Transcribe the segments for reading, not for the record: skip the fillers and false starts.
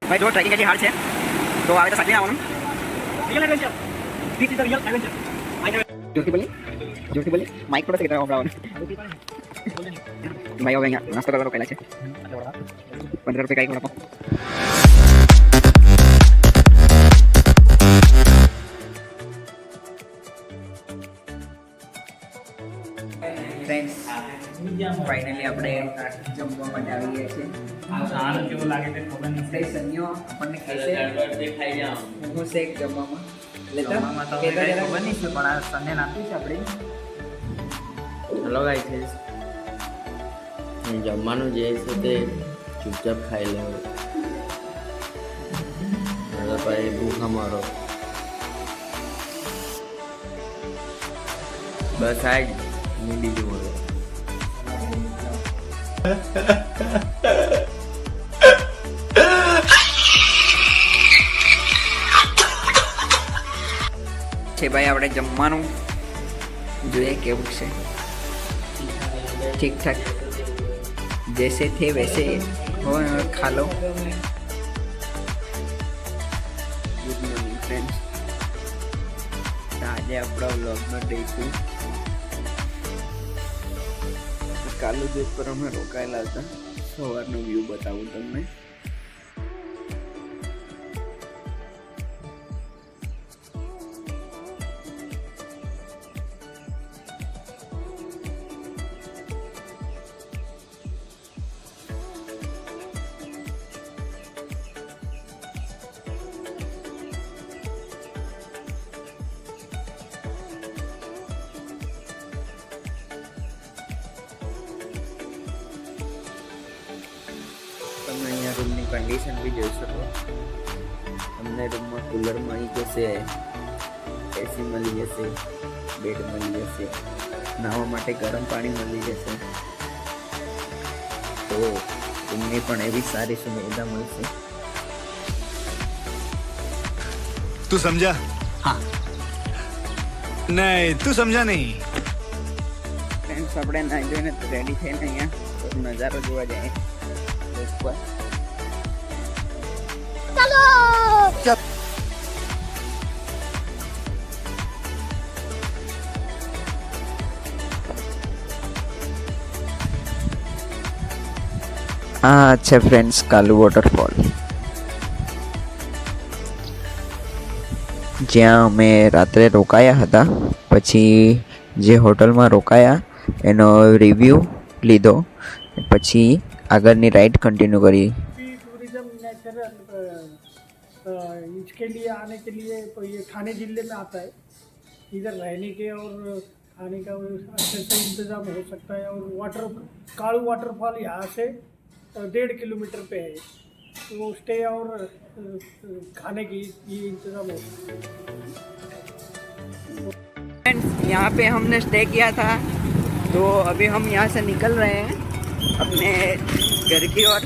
भाई जो ट्रैकिंग की हार्ड है तो आगे तो साथ में आवવાનું real adventure this is the real adventure जोरથી બોલી માઈક થોડા સેકન્ડ આવવાનું ભાઈ હવે અહીંયા નાસ્તો કરવાનો પહેલા છે 15 રૂપિયા કાઈ વડાપાવ ફ્રેન્ડ્સ ફાઇનલી આપણે જમવા માટે આવી ગયા છે આનો કેવો લાગે છે ખબર નહીં કઈ સંયો આપણને કહેશે ખાઈ જાવ હું શેક જમવામાં જમવામાં તો ખબર નહીં છે પણ આ સંને નાખ્યું છે આપણે હેલો ગાઈસ જમવાનું જે છે તે ચૂપચાપ ખાઈ લો ભાઈ ભૂખા મારો બસ આ જ બીજું બોલો છે ભાઈ આપણે જમવાનું જોઈએ કેવું છે ઠીક ઠાક जैसे थे वैसे हो खा लो गुड मॉर्निंग फ्रेंड्स આજે આપણા વ્લોગમાં દેખું કાલુ દેશ પર અમે રોકાયેલા હતા સવારનો વ્યૂ બતાવું તમને તમે અહીંયા રૂમની કન્ડિશન બી જોઈ શકો તમને રૂમમાં કુલર મળી જશે એસી મળી જશે બેડ મળી જશે નાહવા માટે ગરમ પાણી મળી જશે તો રૂમની પણ એવી સારી સુવિધા મળશે તું સમજા હા નહીં તું સમજા નહીં ફ્રેન્ડ્સ આપણે નાઈ જોઈને રેડી થઈને અહીંયા નજારો જોવા જાય चलो આ છે ફ્રેન્ડ્સ કાલુ વોટરફોલ જ્યાં અમે રાત્રે રોકાયા હતા પછી જે હોટલમાં રોકાયા એનો રિવ્યૂ લીધો પછી આગળની રાइड कंटिन्यू करी टूरिज्म नेचुरल इसके लिए आने के लिए तो ये ठाणे जिले में आता है इधर रहने के और खाने का अच्छे से इंतज़ाम हो सकता है और कालू वाटरफॉल यहाँ से 1.5 किलोमीटर पे है तो स्टे और खाने की ये इंतज़ाम हो फ्रेंड्स यहाँ पे हमने स्टे किया था तो अभी हम यहाँ से निकल रहे हैं अपने घर की ओर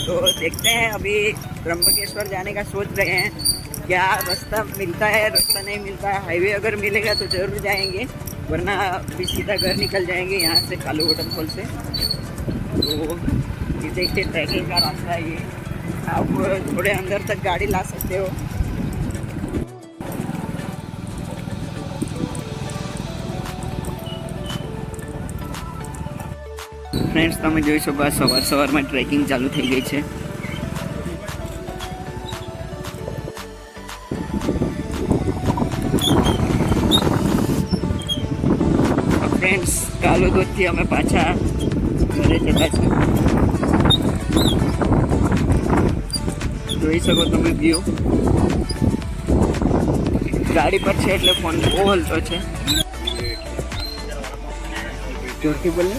तो देखते हैं अभी त्र्यंबकेश्वर जाने का सोच रहे हैं क्या रास्ता मिलता है रास्ता नहीं मिलता है हाईवे अगर मिलेगा तो ज़रूर जाएंगे वरना अभी सीधा घर निकल जाएंगे यहाँ से कालू वाटरफॉल से तो ये देखते ट्रैकिंग का रास्ता है ये आप थोड़े अंदर तक गाड़ी ला सकते हो फ्रेंड्स તમે જોઈ શકો સવારમાં ટ્રેકિંગ ચાલુ થઈ ગઈ છે ફ્રેન્ડ્સ કાલુ દોધથી અમે પાછા ઘરે જતા છે જોઈ શકો તમે વ્યૂ ગાડી પર છે એટલે ફોન બહુ હલતો છે જોરથી બોલે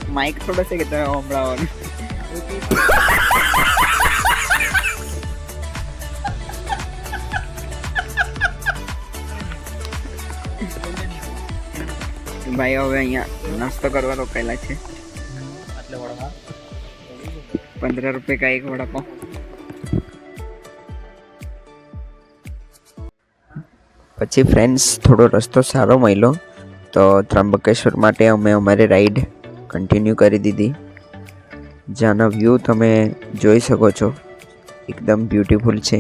માઇક થોડો છે કે તમે સંભળાવવાનું ભાઈ હવે અહીંયા નાસ્તો કરવા રોકાયેલા છે 15 રૂપિયા का एक वडापाव પછી ફ્રેન્ડ્સ થોડો રસ્તો સારો મળ્યો તો ત્રંબકેશ્વર માટે અમે અમારી રાઈડ કન્ટિન્યુ કરી દીધી જ્યાંનો વ્યૂ તમે જોઈ શકો છો, એકદમ બ્યુટીફુલ છે.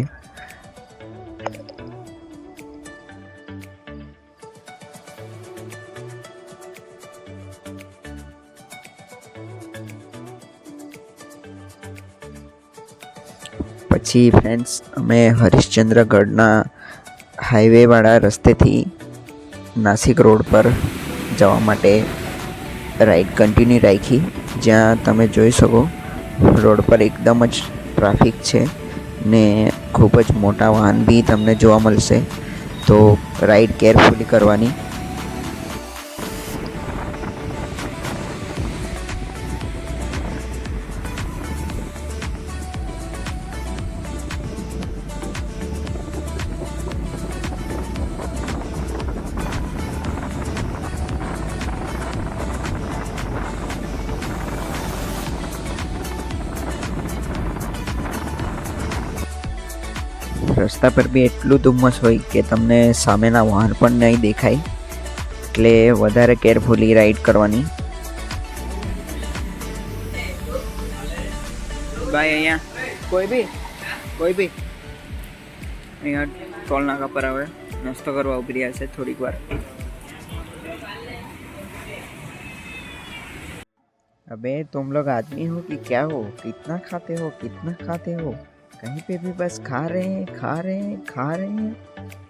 પછી ફ્રેન્ડ્સ અમે હરિશ્ચંદ્રગઢના હાઈવેવાળા રસ્તેથી નાસિક રોડ પર જવા માટે રાઈડ કન્ટિન્યુ રાખી. જ્યાં તમે જોઈ શકો રોડ પર એકદમ જ ટ્રાફિક છે ને ખૂબ જ મોટા વાહન બી તમને જોવા મળશે, તો રાઈડ કેરફુલી કરવાની. રસ્તા પર બી એટલું ધુમ્મસ હોય કે તમને સામેના વાહન પણ નહીં દેખાય, એટલે વધારે કેરફુલી રાઈડ કરવાની. ભાઈ અહીંયા કોઈ બી અહીંયા ટોલ નાકા પર આવે નાસ્તો કરવા ઉભી રહ્યા છે થોડીક વાર. अबे तुम लोग आदमी हो कि क्या हो? कितना खाते हो? कहीं पे भी बस खा रहे हैं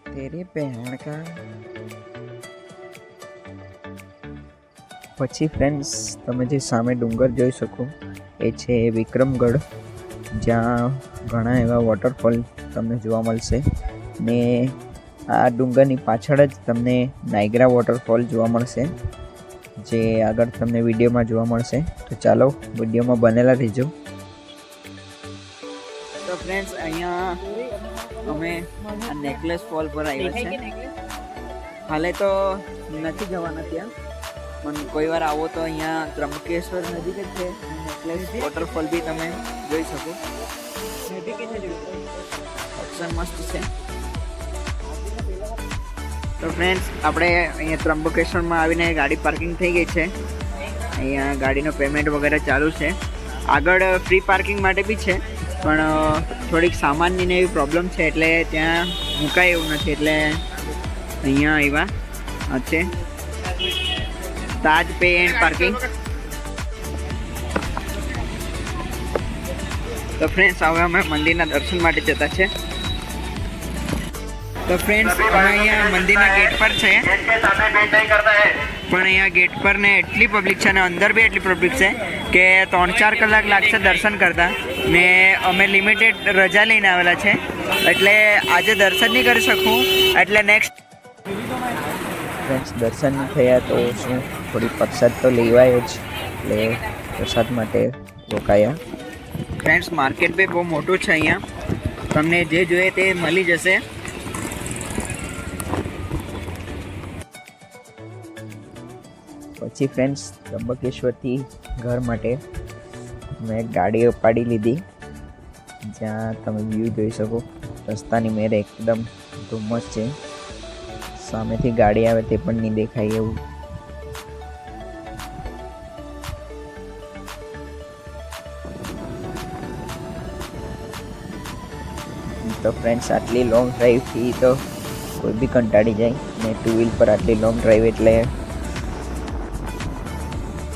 तेरे बहन का. પછી ફ્રેન્ડ્સ તમે જે સામે ડુંગર જોઈ શકો એ છે વિક્રમગઢ, જ્યાં ઘણા એવા વોટરફોલ તમને જોવા મળશે ને આ ડુંગરની પાછળ જ તમને નાયગ્રા વોટરફોલ જોવા મળશે, જે આગળ તમને વિડીયોમાં જોવા મળશે. તો ચાલો વિડીયોમાં બનેલા રહેજો. તો ફ્રેન્ડ્સ અહીંયા અમે આ નેકલેસ ફોલ પર આવ્યા છે. હાલે તો નથી જવાના ત્યાં, પણ કોઈ વાર આવો તો અહીંયા ત્રંબકેશ્વર નજીક જ છે, નેકલેસ વોટરફોલ બી તમે જોઈ શકો. ઓપ્શન મસ્ત છે. તો ફ્રેન્ડ્સ આપણે અહીંયા ત્રંબકેશ્વરમાં આવીને ગાડી પાર્કિંગ થઈ ગઈ છે. અહીંયા ગાડીનો પેમેન્ટ વગેરે ચાલુ છે. આગળ ફ્રી પાર્કિંગ માટે બી છે, પણ થોડીક સામાનની ને એવી પ્રોબ્લેમ છે એટલે ત્યાં મુકાય એવું નથી, એટલે અહીંયા આવ્યા છે તાજ પે એન્ડ પાર્કિંગ. તો ફ્રેન્ડ્સ હવે અમે મંદિરના દર્શન માટે જતા છે. તો ફ્રેન્ડ્સ અમે અહીંયા મંદિરના ગેટ પર છે, પણ અહીંયા ગેટ પર ને એટલી પબ્લિક છે અને અંદર બી એટલી પબ્લિક છે કે 3-4 કલાક લાગશે દર્શન કરતા, ને અમે લિમિટેડ રજા લઈને આવેલા છે એટલે આજે દર્શન નહીં કરી શકું, એટલે નેક્સ્ટ. ફ્રેન્ડ્સ દર્શન થયા તો શું થોડી પ્રસાદ તો લેવાય જ, એટલે પ્રસાદ માટે રોકાયા. ફ્રેન્ડ્સ માર્કેટ બી બહુ મોટું છે, અહીંયા તમને જે જોઈએ તે મળી જશે. પછી ફ્રેન્ડ્સ ત્રંબકેશ્વરથી ઘર માટે મેં ગાડી ઉપાડી લીધી, જ્યાં તમે વ્યૂ જોઈ શકો. રસ્તાની મેરે એકદમ ધુમ્મસ છે, સામેથી ગાડી આવે તે પણ નહીં દેખાય એવું. તો ફ્રેન્ડ્સ આટલી લોંગ ડ્રાઈવથી તો કોઈ બી કંટાળી જાય, ને 2 વ્હીલ પર આટલી લોંગ ડ્રાઈવ એટલે.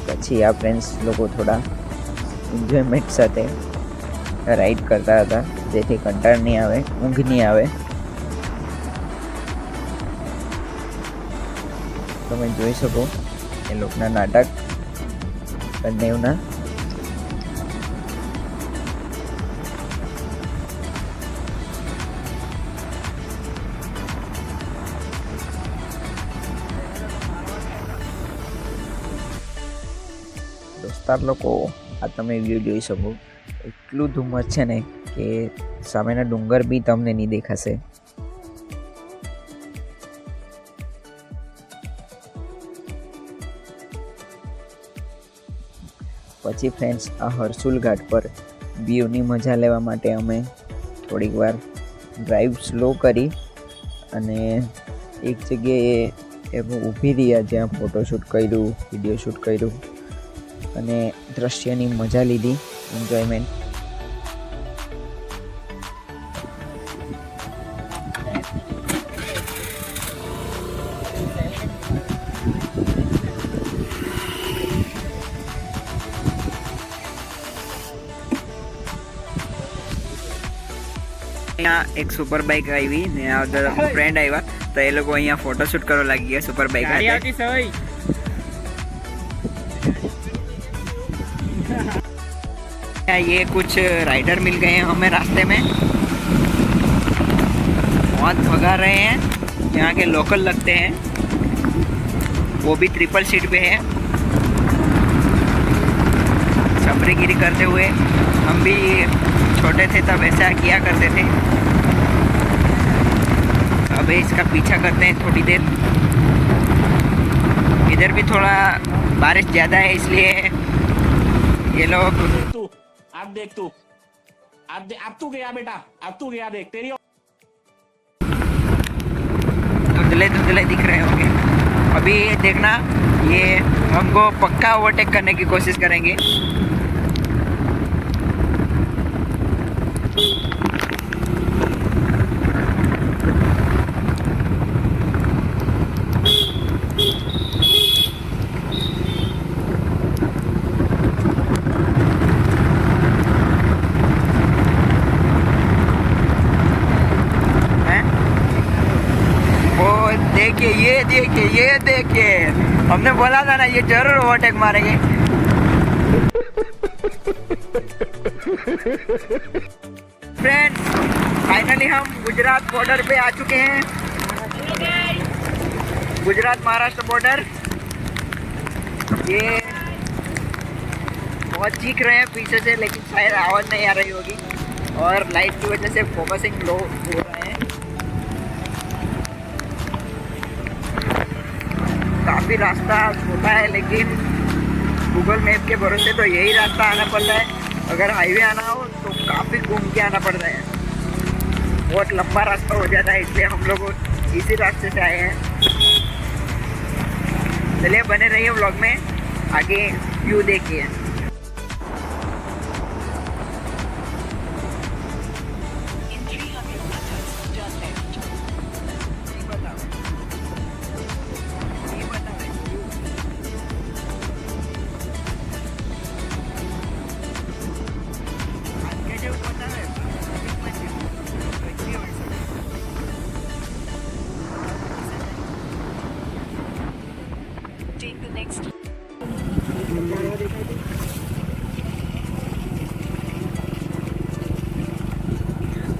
પછી આ ફ્રેન્ડ્સ લોકો થોડા એન્જોયમેન્ટ સાથે રાઈડ કરતા હતા, જેથી કંટાળ નહીં આવે, ઊંઘ નહીં આવે. તમે જોઈ શકો એ લોકોના નાટક બંનેવના. દોસ્તાર લોકો આ તમે વ્યૂ જોઈ શકો, એટલું ધુમ્મસ છે ને કે સામેના ડુંગર બી તમને નહીં દેખાશે. પછી ફ્રેન્ડ્સ આ હરસુલ ઘાટ પર વ્યૂની મજા લેવા માટે અમે થોડીક વાર ડ્રાઈવ સ્લો કરી અને એક જગ્યાએ એવું ઊભી રહ્યા જ્યાં ફોટોશૂટ કર્યું, વિડીયો શૂટ કર્યું. અને દ્રશ્યની મજા લીધી, એન્જોયમેન્ટ. અહીંયા એક સુપર બાઇક આવી ને ફ્રેન્ડ આવ્યા તો એ લોકો અહીંયા ફોટોશૂટ કરવા લાગી ગયા સુપર બાઇક ये कुछ राइडर मिल गए हैं हमें रास्ते में, बहुत भगा रहे हैं. यहाँ के लोकल लगते हैं, वो भी ट्रिपल सीट पे है. छपरीगिरी करते हुए हम भी छोटे थे तब ऐसा किया करते थे. अब इसका पीछा करते हैं थोड़ी देर. इधर भी थोड़ा बारिश ज़्यादा है इसलिए ये लोग अब देख तू अब तू गया बेटा, अब तू गया देख तेरी धुंधले धुंधले दिख रहे होंगे. अभी देखना ये हमको पक्का ओवरटेक करने की कोशिश करेंगे. ये देखिए हमने बोला था ना ये जरूर ओवरटेक मारेंगे. फ्रेंड्स फाइनली हम गुजरात बॉर्डर पे आ चुके हैं. गुजरात महाराष्ट्र बॉर्डर. ये बहुत चीख रहे हैं पीछे से लेकिन शायद आवाज़ नहीं आ रही होगी और लाइट की वजह से फोकसिंग लो हो रहा है. काफ़ी रास्ता छोटा है लेकिन गूगल मैप के भरोसे तो यही रास्ता आना पड़ता है. अगर हाईवे आना हो तो काफ़ी घूम के आना पड़ता है, बहुत लंबा रास्ता हो जाता है, इसलिए हम लोग इसी रास्ते से आए हैं. चलिए बने रहिए व्लॉग में, आगे व्यू देखिए.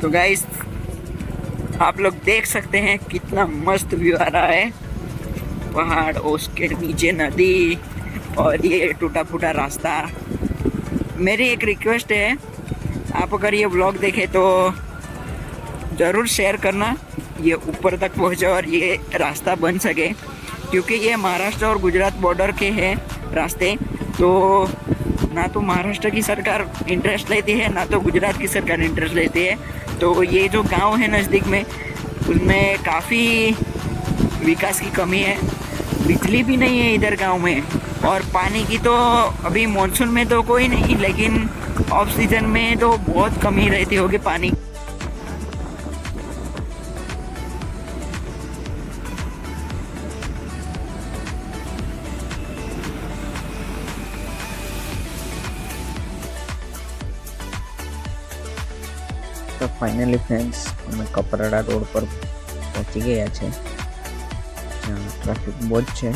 तो गाइस आप लोग देख सकते हैं कितना मस्त व्यू आ रहा है. पहाड़, उसके नीचे नदी और ये टूटा फूटा रास्ता. मेरी एक रिक्वेस्ट है, आप अगर ये व्लॉग देखें तो ज़रूर शेयर करना, ये ऊपर तक पहुँचे और ये रास्ता बन सके, क्योंकि ये महाराष्ट्र और गुजरात बॉर्डर के हैं रास्ते. तो ना तो महाराष्ट्र की सरकार इंटरेस्ट लेती है ना तो गुजरात की सरकार इंटरेस्ट लेती है. तो ये जो गांव है नज़दीक में उसमें काफ़ी विकास की कमी है. बिजली भी नहीं है इधर गांव में और पानी की तो अभी मॉनसून में तो कोई नहीं, लेकिन ऑफ सीजन में तो बहुत कमी रहती होगी पानी. તો ફાઇનલી ફ્રેન્ડ્સ અમે કપરાડા રોડ પર પહોંચી ગયા છે. ટ્રાફિક બહુ જ છે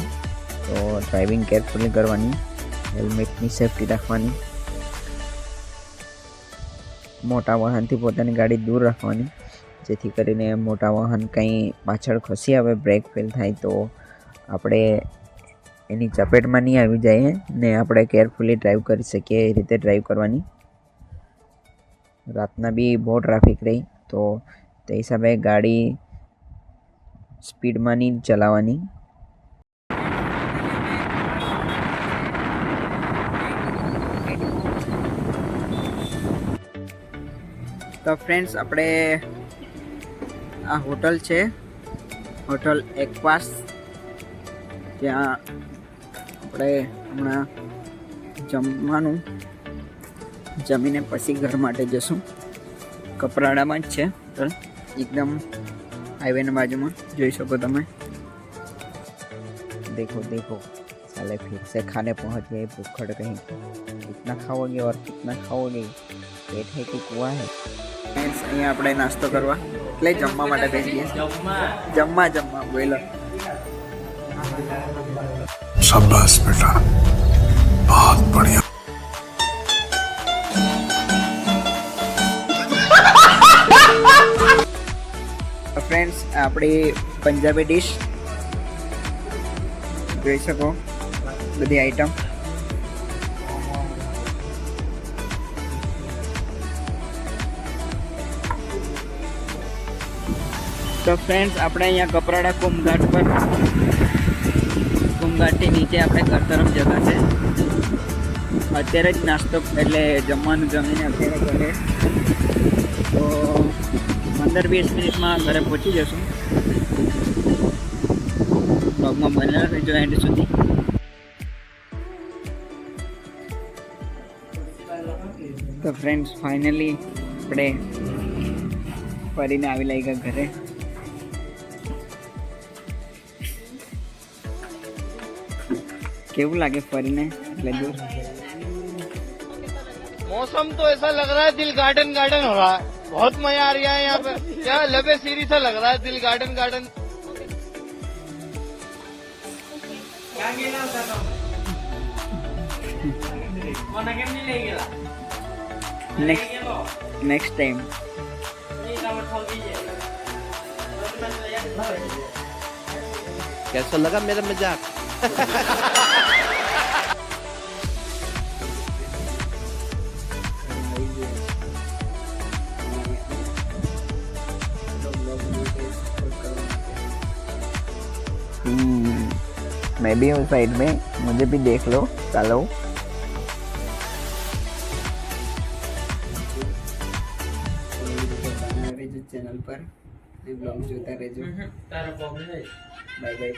તો ડ્રાઇવિંગ કેરફુલી કરવાની, હેલ્મેટની સેફટી રાખવાની, મોટા વાહનથી પોતાની ગાડી દૂર રાખવાની, જેથી કરીને મોટા વાહન કંઈ પાછળ ખસી આવે, બ્રેક ફેલ થાય તો આપણે એની ચપેટમાં નહીં આવી જાય ને આપણે કેરફુલી ડ્રાઈવ કરી શકીએ એ રીતે ડ્રાઈવ કરવાની. રાતના બી બહુ ટ્રાફિક રહી તો તે હિસાબે ગાડી સ્પીડમાં નહીં ચલાવવાની. તો ફ્રેન્ડ્સ આપણે આ હોટલ છે, હોટલ એકવાસ, ત્યાં આપણે હમણાં જમવાનું જમીને પછી ઘર માટે જશું. કપરાડામાં જ છે તો એકદમ હાઈવેની બાજુમાં જોઈ શકો તમે. देखो देखो साले फिर से खाने पहुंच गए भूखड़ कहीं. कितना खाओगे और कितना खाओगे, पेट है कि कुआं है. અહીંયા આપણે નાસ્તો કરવા એટલે જમવા માટે બેસી ગયા. જમવા બોલો. शाबाश बेटा, बहुत बढ़िया. ફ્રેન્ડ્સ આપણી પંજાબી ડીશ જોઈ શકો, બધી આઈટમ. તો ફ્રેન્ડ્સ આપણે અહીંયા કપરાડા કુમઘાટ પર, કુમઘાટથી નીચે આપણે ઘર તરફ જતા છે. અત્યારે જ નાસ્તો એટલે જમવાનું જમીને અત્યારે ઘરે, તો 15-20 મિનિટમાં ઘરે પહોંચી જશું. બ્લોગમાં બનેલા રહેજો એન્ડ સુધી. તો ફ્રેન્ડ્સ ફાઇનલી આપણે ફરીને આવી લઈ ગયા ઘરે. કેવું લાગે ફરીને એટલે દૂર? मौसम तो ऐसा लग रहा है दिल गार्डन गार्डन हो रहा है. बहुत मजा आ रहा है यहाँ पे. क्या लबे सीरी सा लग रहा है दिल गार्डन गार्डन. Next time. कैसा लगा मेरा मजाक? मैं भी हूँ साइड में, मुझे भी देख लो. चलो चैनल पर ब्लॉग જોતા રહેજો. Bye bye.